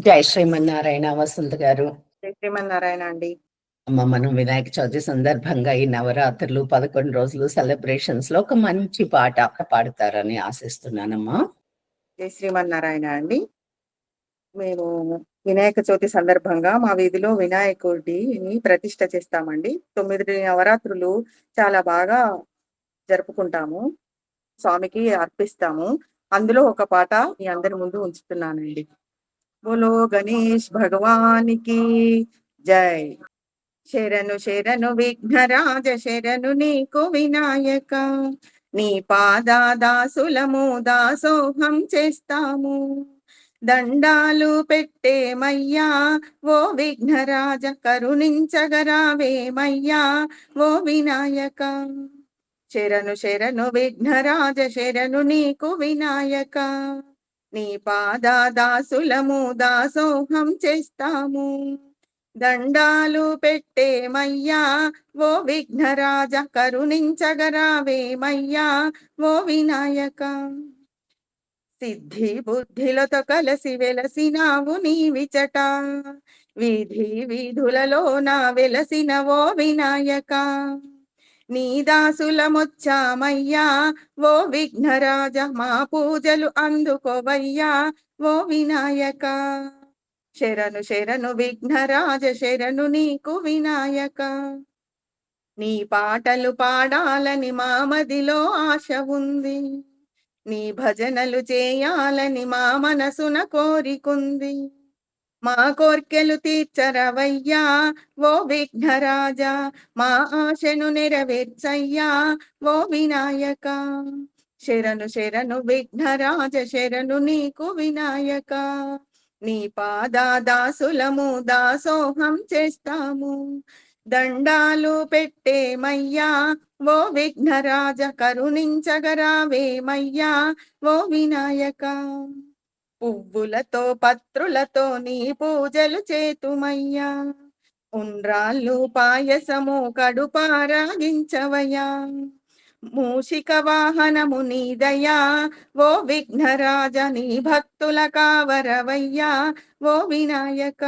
జై శ్రీమన్నారాయణ వసంత్ గారు. జై శ్రీమన్నారాయణ అండి. మనం వినాయక చవితి సందర్భంగా ఈ నవరాత్రులు 11 రోజులు సెలబ్రేషన్స్ లో ఒక మంచి పాట పాడతారని ఆశిస్తున్నానమ్మా. జై శ్రీమన్నారాయణ అండి. మేము వినాయక చవితి సందర్భంగా మా వీధిలో వినాయకుడిని ప్రతిష్ఠ చేస్తామండి. 9 నవరాత్రులు చాలా బాగా జరుపుకుంటాము. స్వామికి అర్పిస్తాము. అందులో ఒక పాట మీ అందరి ముందు ఉంచుతున్నానండి. బోలో గణేష్ భగవానికి జై. శరణు శరణు విఘ్నరాజ శరణు నీకు వినాయక, నీ పాదాదాసులము దాసోహం చేస్తాము. దండాలు పెట్టేమయ్యా ఓ విఘ్నరాజ, కరుణించగరావేమయ్యా ఓ వినాయక. శరణు శరణు విఘ్నరాజ శరణు నీకు వినాయక, నీ పాదాదాసులము దాసోహం చేస్తాము. దండాలు పెట్టేమయ్యా ఓ విఘ్నరాజ, కరుణించగరావేమయ్యా ఓ వినాయక. సిద్ధి బుద్ధిలతో కలసి వెలసినావు నీవిచట, వీధి వీధులలో నా వెలసిన ఓ వినాయక. నీ దాసులమొచ్చామయ్యా ఓ విఘ్నరాజ, మా పూజలు అందుకోవయ్యా ఓ వినాయక. శరణు శరణు విఘ్నరాజ శరణు నీకు వినాయక, నీ పాటలు పాడాలని మా మదిలో ఆశ ఉంది, నీ భజనలు చేయాలని మా మనసున కోరికుంది. మా కోర్కెలు తీర్చరవయ్యా ఓ విఘ్నరాజ, మా ఆశను నెరవేర్చయ్యా ఓ వినాయక. శరణు శరణు విఘ్నరాజ శరణు నీకు వినాయక, నీ పాదాదాసులము దాసోహం చేస్తాము. దండాలు పెట్టేమయ్యా ఓ విఘ్నరాజ, కరుణించగరావేమయ్యా ఓ వినాయక. పువ్వులతో పత్రులతో నీ పూజలు చేతుమయ్యా, ఉండ్రాళ్ళు పాయసము కడుపారాగించవయ్యా. మూషిక వాహనము నీదయా ఓ విఘ్నరాజ, నీ భక్తుల కావరవయ్యా ఓ వినాయక.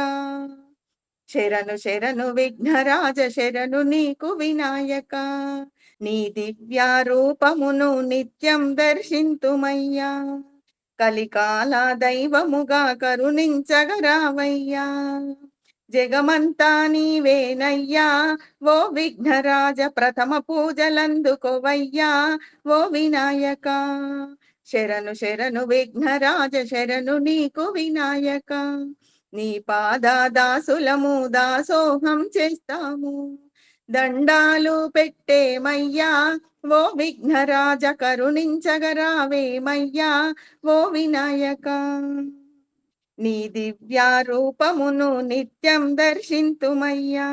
శరణు శరణు విఘ్నరాజ శరణు నీకు వినాయక, నీ దివ్య రూపమును నిత్యం దర్శింతుమయ్యా. కలికాల దైవముగా కరుణించగరావయ్యా, జగమంతా నీవేనయ్యా ఓ విఘ్నరాజ, ప్రథమ పూజలందుకోవయ్యా ఓ వినాయక. శరణు శరణు విఘ్నరాజ శరణు నీకు వినాయక, నీ పాదాదాసులము దాసోహం చేస్తాము. దండాలు పెట్టేమయ్యా ఓ విఘ్నరాజ, కరుణించగరావేమయ్యా ఓ వినాయక. నీ దివ్య రూపమును నిత్యం దర్శింతుమయ్యా,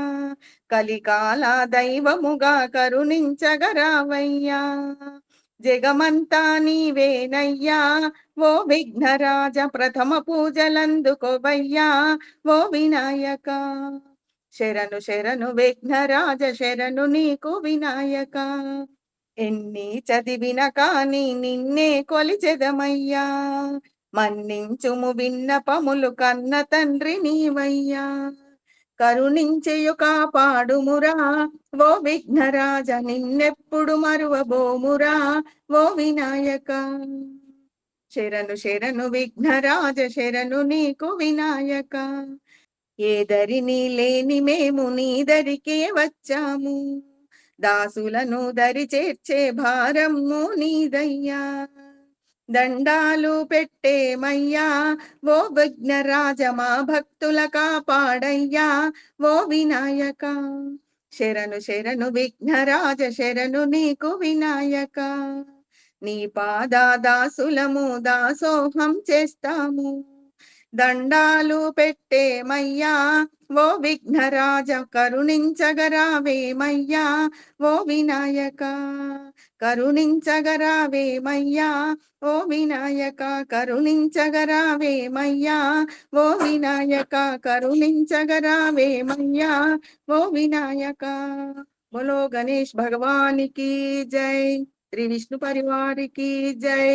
కలికాల దైవముగా కరుణించగరావయ్యా. జగమంతా నీవేనయ్యా ఓ విఘ్నరాజ, ప్రథమ పూజలందుకోవయ్యా ఓ వినాయక. శరణు శరణు విఘ్నరాజ శరణు నీకు వినాయక, ఎన్ని చదివిన కాని నిన్నే కొలిచెదమయ్యా. మన్నించుము విన్నపములు కన్న తండ్రి నీవయ్యా, కరుణించెయు కాపాడుమురా ఓ విఘ్నరాజ, నిన్నెప్పుడు మరువబోమురా ఓ వినాయక. శరణు శరణు విఘ్నరాజ శరణు నీకు వినాయక, ఏ దరిని లేని మేము నీ దరికే వచ్చాము. దాసులను దరి చేర్చే భారము నీదయ్యా, దండాలు పెట్టేమయ్యా ఓ విఘ్నరాజ, మా భక్తుల కాపాడయ్యా ఓ వినాయక. శరణు శరణు విఘ్నరాజ శరణు నీకు వినాయక, నీ పాదాదాసులము దాసోహం చేస్తాము. దండాలు పెట్టేమయ్యా ఓ విఘ్నరాజ, కరుణించగరావేమయ్యా ఓ వినాయక. కరుణించగరావేమయ్యా ఓ వినాయక, కరుణించగరావేమయ్యా ఓ వినాయక, కరుణించగరావేమయ్యా ఓ వినాయక. బోలో గణేష్ భగవానికి జై, శ్రీ విష్ణు పరివారికి జై.